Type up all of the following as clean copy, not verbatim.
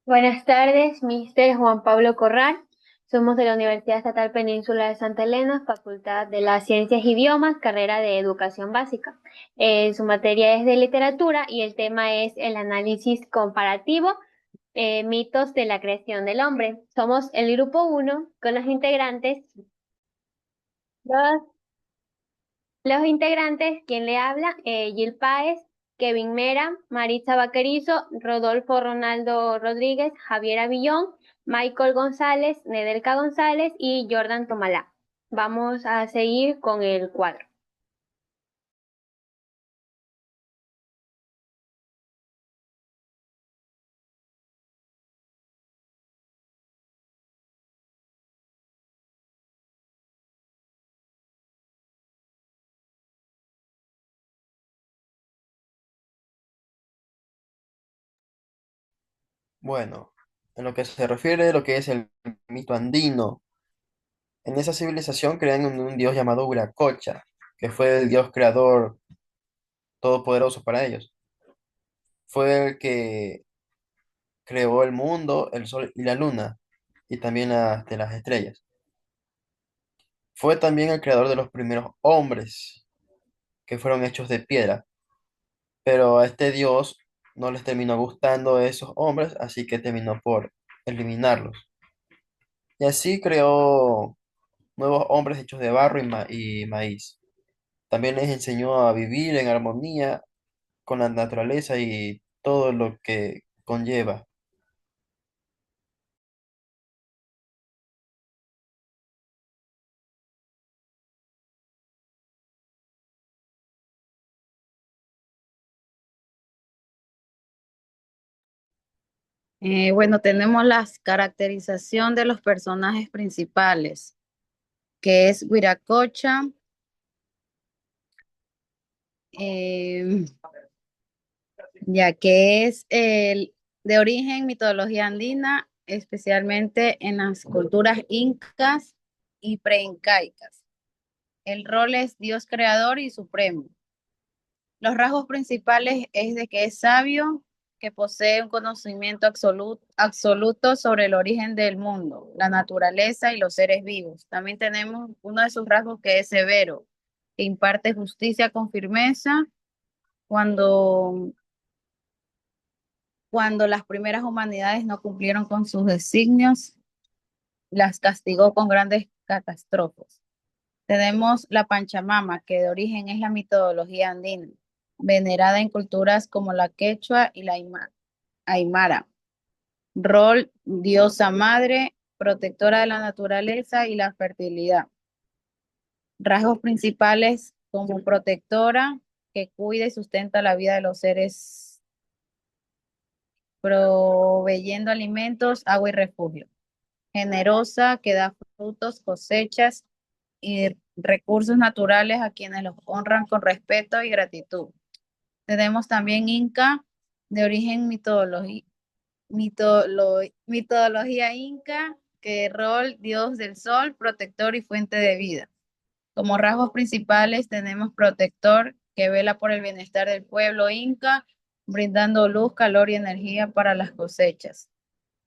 Buenas tardes, Mister Juan Pablo Corral. Somos de la Universidad Estatal Península de Santa Elena, Facultad de las Ciencias y Idiomas, carrera de Educación Básica. Su materia es de literatura y el tema es el análisis comparativo, mitos de la creación del hombre. Somos el grupo uno con los integrantes. Los, los integrantes, ¿quién le habla? Gil Páez, Kevin Mera, Maritza Vaquerizo, Rodolfo Ronaldo Rodríguez, Javier Avillón, Michael González, Nedelka González y Jordan Tomalá. Vamos a seguir con el cuadro. Bueno, en lo que se refiere a lo que es el mito andino, en esa civilización crean un dios llamado Viracocha, que fue el dios creador todopoderoso para ellos. Fue el que creó el mundo, el sol y la luna, y también de las estrellas. Fue también el creador de los primeros hombres, que fueron hechos de piedra, pero a este dios no les terminó gustando esos hombres, así que terminó por eliminarlos. Y así creó nuevos hombres hechos de barro y maíz. También les enseñó a vivir en armonía con la naturaleza y todo lo que conlleva. Bueno, tenemos la caracterización de los personajes principales, que es Wiracocha, eh, ya que es el de origen mitología andina, especialmente en las culturas incas y preincaicas. El rol es Dios creador y supremo. Los rasgos principales es de que es sabio, que posee un conocimiento absoluto sobre el origen del mundo, la naturaleza y los seres vivos. También tenemos uno de sus rasgos que es severo, que imparte justicia con firmeza cuando, cuando las primeras humanidades no cumplieron con sus designios, las castigó con grandes catástrofes. Tenemos la Pachamama, que de origen es la mitología andina, venerada en culturas como la quechua y la aymara. Rol, diosa madre, protectora de la naturaleza y la fertilidad. Rasgos principales como protectora, que cuida y sustenta la vida de los seres, proveyendo alimentos, agua y refugio. Generosa, que da frutos, cosechas y recursos naturales a quienes los honran con respeto y gratitud. Tenemos también Inca, de origen mitología inca, que rol, dios del sol, protector y fuente de vida. Como rasgos principales tenemos protector, que vela por el bienestar del pueblo inca, brindando luz, calor y energía para las cosechas.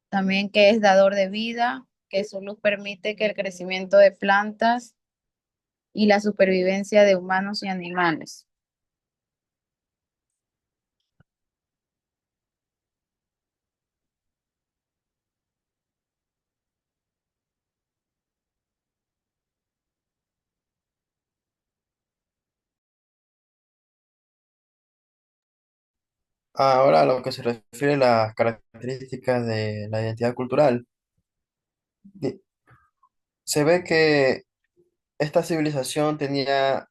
También que es dador de vida, que su luz permite que el crecimiento de plantas y la supervivencia de humanos y animales. Ahora, a lo que se refiere a las características de la identidad cultural, di- se ve que esta civilización tenía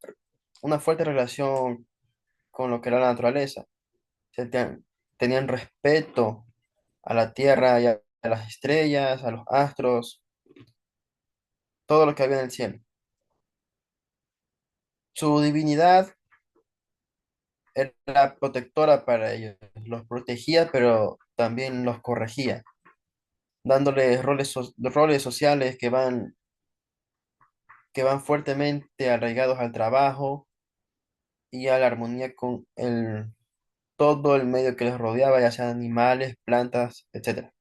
una fuerte relación con lo que era la naturaleza. Se tenían respeto a la tierra y a las estrellas, a los astros, todo lo que había en el cielo. Su divinidad era protectora para ellos, los protegía, pero también los corregía, dándoles roles sociales que van fuertemente arraigados al trabajo y a la armonía todo el medio que les rodeaba, ya sean animales, plantas, etcétera.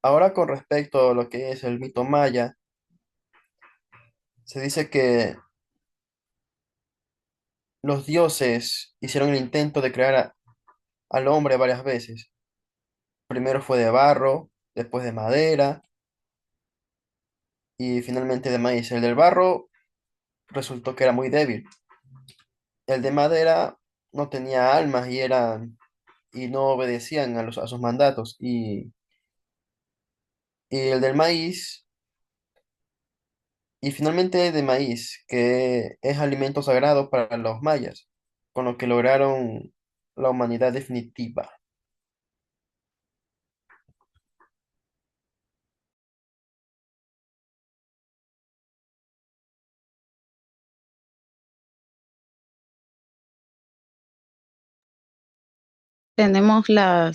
Ahora con respecto a lo que es el mito maya, se dice que los dioses hicieron el intento de crear al hombre varias veces. Primero fue de barro, después de madera y finalmente de maíz. El del barro resultó que era muy débil. El de madera no tenía almas y no obedecían a sus mandatos. Y el del maíz, y finalmente de maíz, que es alimento sagrado para los mayas, con lo que lograron la humanidad definitiva. Tenemos la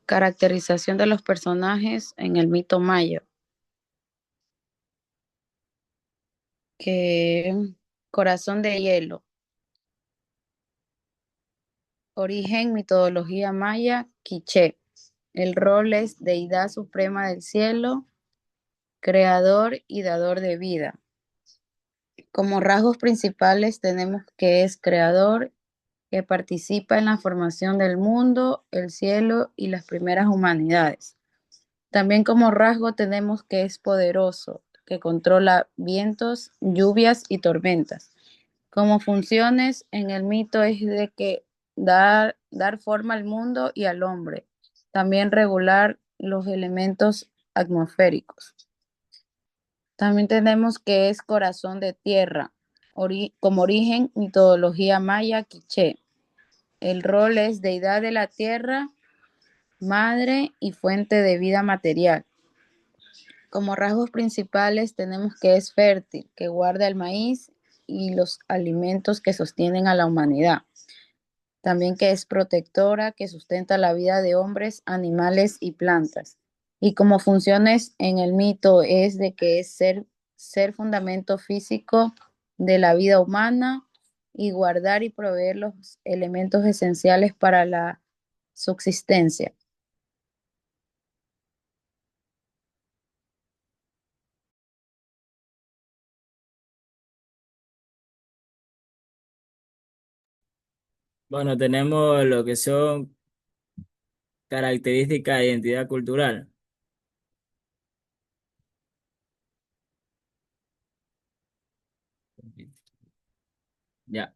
caracterización de los personajes en el mito maya, que corazón de hielo, origen, mitología maya, quiché. El rol es deidad suprema del cielo, creador y dador de vida. Como rasgos principales tenemos que es creador, que participa en la formación del mundo, el cielo y las primeras humanidades. También como rasgo tenemos que es poderoso, que controla vientos, lluvias y tormentas. Como funciones en el mito es de que dar forma al mundo y al hombre. También regular los elementos atmosféricos. También tenemos que es corazón de tierra, como origen, mitología maya, quiché. El rol es deidad de la tierra, madre y fuente de vida material. Como rasgos principales tenemos que es fértil, que guarda el maíz y los alimentos que sostienen a la humanidad. También que es protectora, que sustenta la vida de hombres, animales y plantas. Y como funciones en el mito es de que es ser fundamento físico de la vida humana y guardar y proveer los elementos esenciales para la subsistencia. Bueno, tenemos lo que son características de identidad cultural. Ya.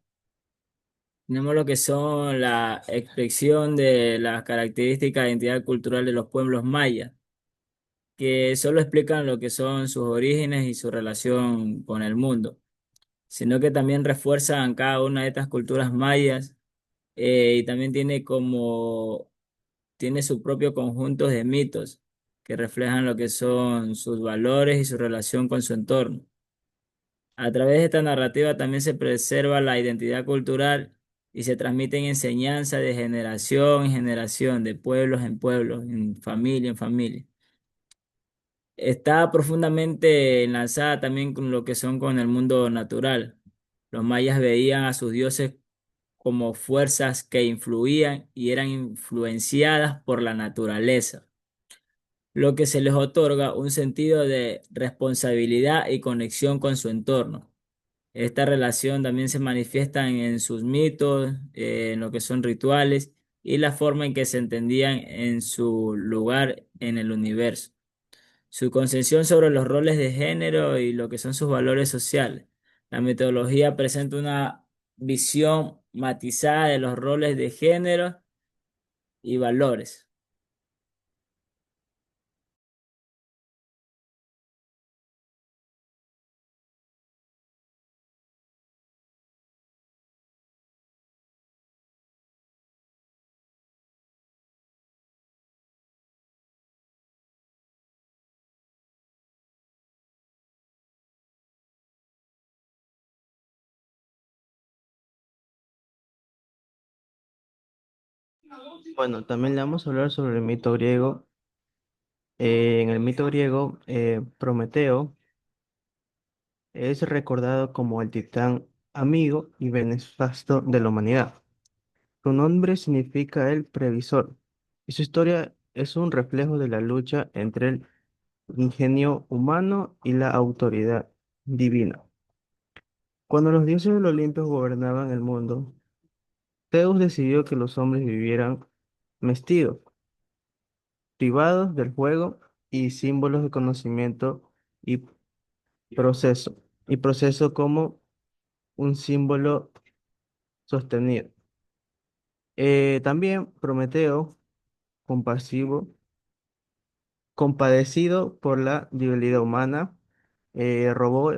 Tenemos lo que son la expresión de las características de identidad cultural de los pueblos mayas, que solo explican lo que son sus orígenes y su relación con el mundo, sino que también refuerzan cada una de estas culturas mayas y también tiene su propio conjunto de mitos que reflejan lo que son sus valores y su relación con su entorno. A través de esta narrativa también se preserva la identidad cultural y se transmiten enseñanzas de generación en generación, de pueblos en pueblos, en familia en familia. Está profundamente enlazada también con lo que son con el mundo natural. Los mayas veían a sus dioses como fuerzas que influían y eran influenciadas por la naturaleza, lo que se les otorga un sentido de responsabilidad y conexión con su entorno. Esta relación también se manifiesta en sus mitos, en lo que son rituales y la forma en que se entendían en su lugar en el universo. Su concepción sobre los roles de género y lo que son sus valores sociales. La metodología presenta una visión matizada de los roles de género y valores. Bueno, también le vamos a hablar sobre el mito griego. En el mito griego, Prometeo es recordado como el titán amigo y benefactor de la humanidad. Su nombre significa el previsor y su historia es un reflejo de la lucha entre el ingenio humano y la autoridad divina. Cuando los dioses del Olimpo gobernaban el mundo, Zeus decidió que los hombres vivieran mestidos, privados del juego y símbolos de conocimiento y proceso, y proceso como un símbolo sostenido. También Prometeo, compasivo, compadecido por la debilidad humana, robó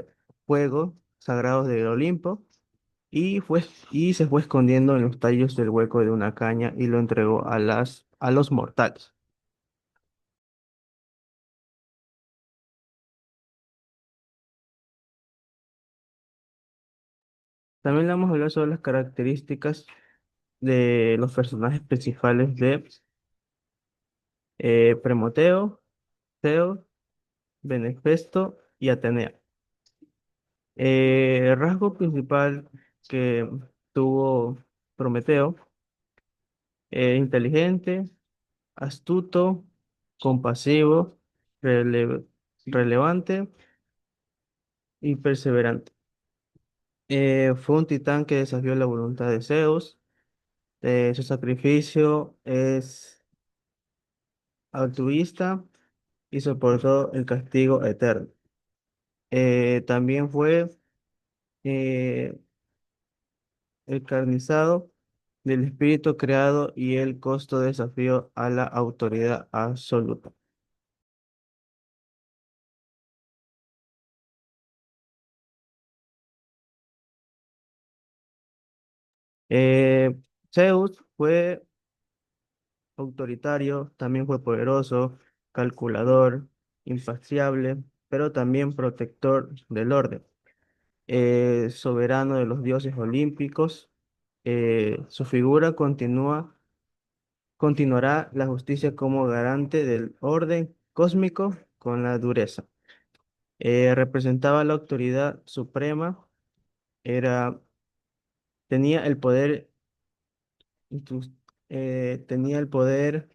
fuegos sagrados del Olimpo y se fue escondiendo en los tallos del hueco de una caña y lo entregó a los mortales. También le vamos a hablar sobre las características de los personajes principales de Promoteo, Zeus, Benefesto y Atenea. El rasgo principal que tuvo Prometeo, inteligente, astuto, compasivo, rele- relevante y perseverante. Fue un titán que desafió la voluntad de Zeus. Su sacrificio es altruista y soportó el castigo eterno. También fue eh, el carnizado del espíritu creado y el costo de desafío a la autoridad absoluta. Eh, Zeus fue autoritario, también fue poderoso, calculador, imparciable, pero también protector del orden, soberano de los dioses olímpicos. Su figura continuará la justicia como garante del orden cósmico con la dureza. Representaba la autoridad suprema, era, tenía el poder, inclus- tenía el poder,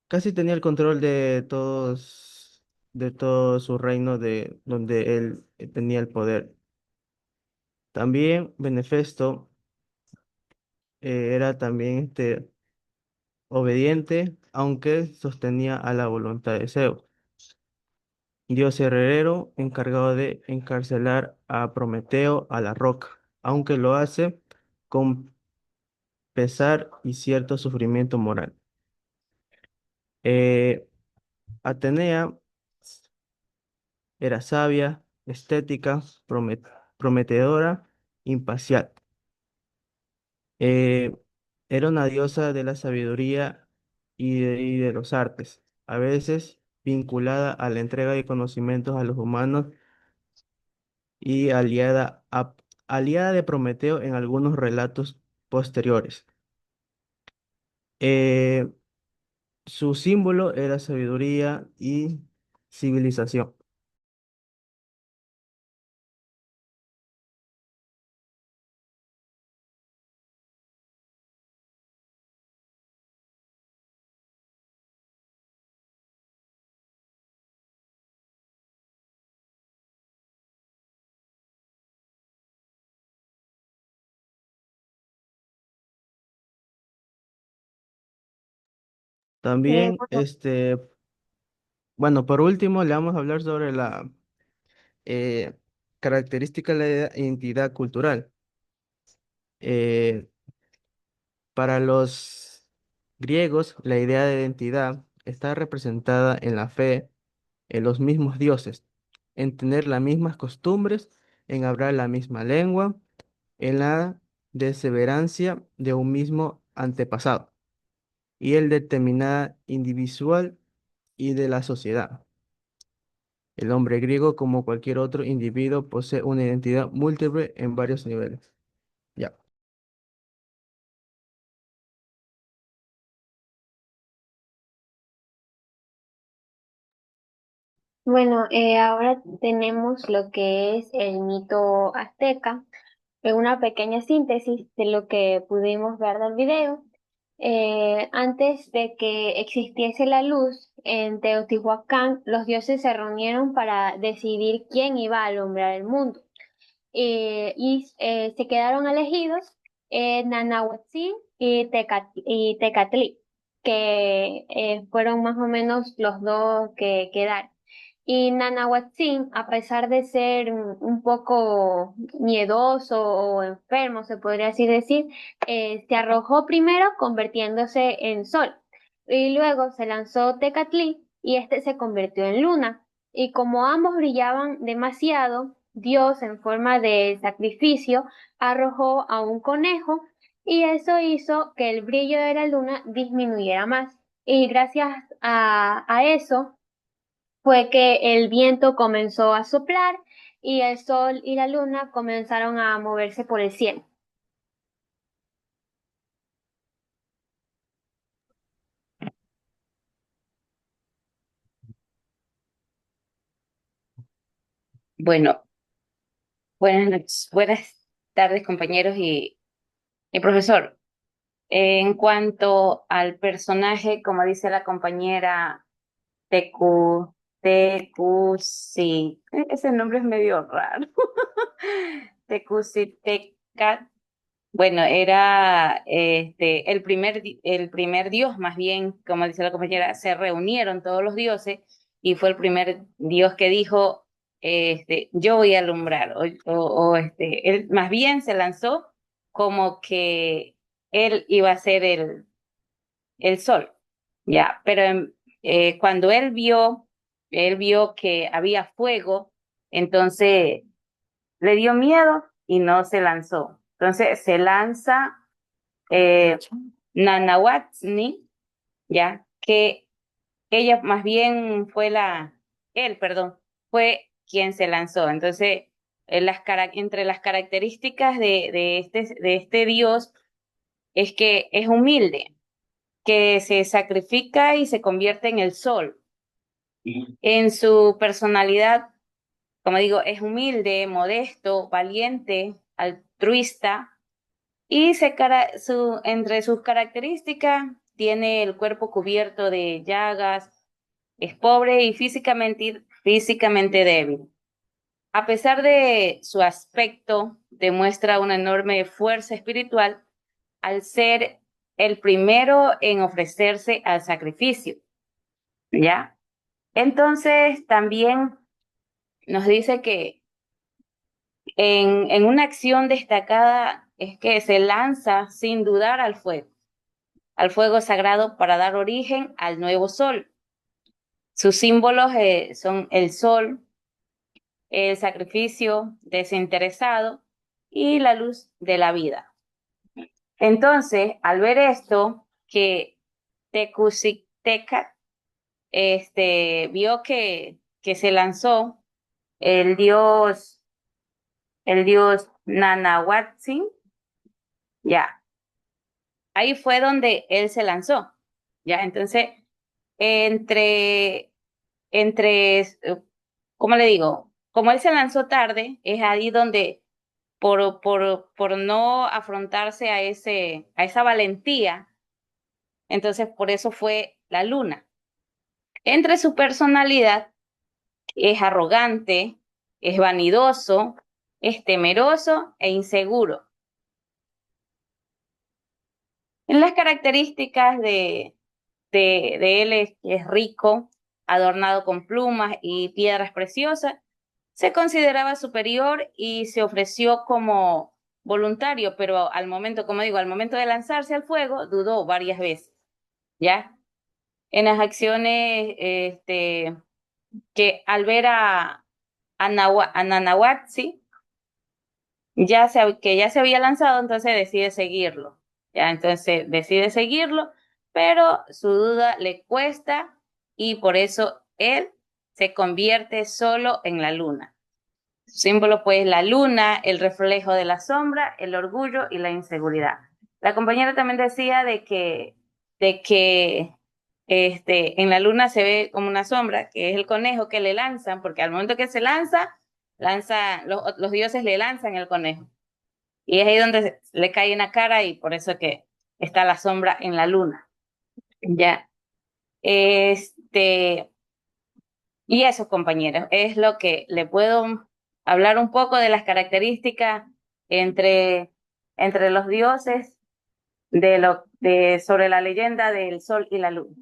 casi tenía el control de todo su reino de donde él tenía el poder. También Benefesto era también obediente, aunque sostenía a la voluntad de Zeus. Dios herrero encargado de encarcelar a Prometeo a la roca, aunque lo hace con pesar y cierto sufrimiento moral. Eh, Atenea era sabia, estética, prometedora, imparcial. Eh, Era una diosa de la sabiduría y de los artes, a veces vinculada a la entrega de conocimientos a los humanos y aliada de Prometeo en algunos relatos posteriores. Eh, Su símbolo era sabiduría y civilización. También, Bueno, bueno, por último, le vamos a hablar sobre la eh, característica de la identidad cultural. Eh, para los griegos, la idea de identidad está representada en la fe en los mismos dioses, en tener las mismas costumbres, en hablar la misma lengua, en la perseverancia de un mismo antepasado y el determinada individual y de la sociedad. El hombre griego, como cualquier otro individuo, posee una identidad múltiple en varios niveles. Ya. ahora tenemos lo que es el mito azteca, en una pequeña síntesis de lo que pudimos ver del video. Antes de que existiese la luz, en Teotihuacán los dioses se reunieron para decidir quién iba a alumbrar el mundo. Se quedaron elegidos Nanahuatzin y Tecatli, que fueron más o menos los dos que quedaron. Y Nanahuatzin, a pesar de ser un poco miedoso o enfermo, se podría así decir, se arrojó primero convirtiéndose en sol. Y luego se lanzó Tecatli y este se convirtió en luna. Y como ambos brillaban demasiado, Dios, en forma de sacrificio, arrojó a un conejo y eso hizo que el brillo de la luna disminuyera más. Y gracias a eso fue que el viento comenzó a soplar y el sol y la luna comenzaron a moverse por el cielo. Bueno, buenas tardes, compañeros y profesor. En cuanto al personaje, como dice la compañera Tecuci, ese nombre es medio raro. Tecucitecat, bueno, era el primer dios, más bien, como dice la compañera, se reunieron todos los dioses y fue el primer dios que dijo, yo voy a alumbrar, él más bien se lanzó como que él iba a ser el sol, ya, pero cuando él vio que había fuego, entonces le dio miedo y no se lanzó. Entonces se lanza eh, Nanahuatzni, ya, que ella más bien él, perdón, fue quien se lanzó. Entonces, entre las características de este dios es que es humilde, que se sacrifica y se convierte en el sol. En su personalidad, como digo, es humilde, modesto, valiente, altruista y entre sus características tiene el cuerpo cubierto de llagas, es pobre y físicamente débil. A pesar de su aspecto, demuestra una enorme fuerza espiritual al ser el primero en ofrecerse al sacrificio, ¿ya? Entonces, también nos dice que en una acción destacada es que se lanza sin dudar al fuego sagrado para dar origen al nuevo sol. Sus símbolos son el sol, el sacrificio desinteresado y la luz de la vida. Entonces, al ver esto, que Tecusiteca vio que se lanzó el dios, el dios Nanahuatzin, ya, ahí fue donde él se lanzó, ya, entonces, entre, entre, ¿cómo le digo? Como él se lanzó tarde, es ahí donde por no afrontarse a esa valentía, entonces por eso fue la luna. Entre su personalidad es arrogante, es vanidoso, es temeroso e inseguro. En las características de él es rico, adornado con plumas y piedras preciosas, se consideraba superior y se ofreció como voluntario, pero al momento, como digo, al momento de lanzarse al fuego, dudó varias veces, ¿ya? En las acciones, que al ver a Nanahuatl, que ya se había lanzado, entonces decide seguirlo, ¿ya? Entonces decide seguirlo, pero su duda le cuesta y por eso él se convierte solo en la luna. Su símbolo, pues, la luna, el reflejo de la sombra, el orgullo y la inseguridad. La compañera también decía de que en la luna se ve como una sombra, que es el conejo que le lanzan, porque al momento que se los dioses le lanzan el conejo. Y es ahí donde le cae en la cara y por eso que está la sombra en la luna. Ya. Y eso, compañeros, es lo que le puedo hablar un poco de las características entre, entre los dioses sobre la leyenda del sol y la luna.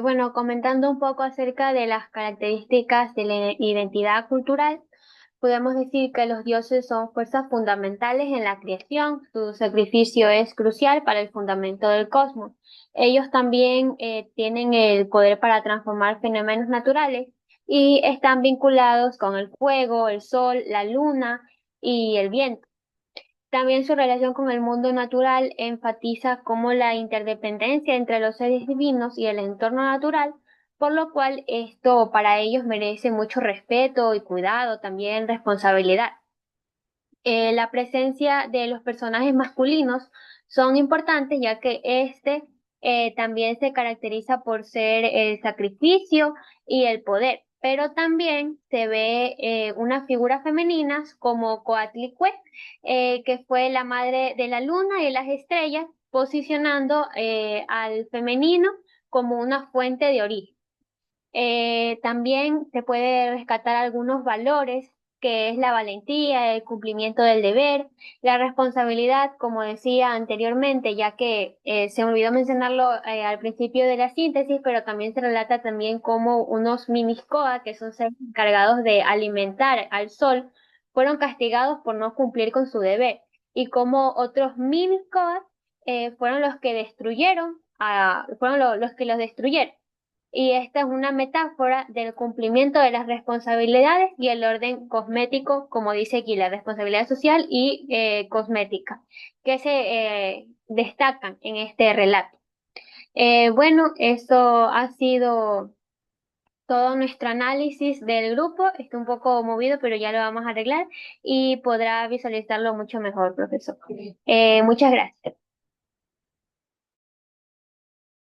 Bueno, comentando un poco acerca de las características de la identidad cultural, podemos decir que los dioses son fuerzas fundamentales en la creación, su sacrificio es crucial para el fundamento del cosmos. Ellos también tienen el poder para transformar fenómenos naturales y están vinculados con el fuego, el sol, la luna y el viento. También su relación con el mundo natural enfatiza cómo la interdependencia entre los seres divinos y el entorno natural, por lo cual esto para ellos merece mucho respeto y cuidado, también responsabilidad. La presencia de los personajes masculinos son importantes ya que también se caracteriza por ser el sacrificio y el poder, pero también se ve unas figuras femeninas como Coatlicue, que fue la madre de la luna y las estrellas, posicionando al femenino como una fuente de origen. También se puede rescatar algunos valores, que es la valentía, el cumplimiento del deber, la responsabilidad, como decía anteriormente, ya que se me olvidó mencionarlo al principio de la síntesis, pero también se relata también como unos miniscoa, que son seres encargados de alimentar al sol, fueron castigados por no cumplir con su deber, y como otros miniscoas fueron los que destruyeron, fueron los que los destruyeron. Y esta es una metáfora del cumplimiento de las responsabilidades y el orden cosmético, como dice aquí, la responsabilidad social y cosmética, que se destacan en este relato. Bueno, eso ha sido todo nuestro análisis del grupo. Está un poco movido, pero ya lo vamos a arreglar y podrá visualizarlo mucho mejor, profesor. Muchas gracias.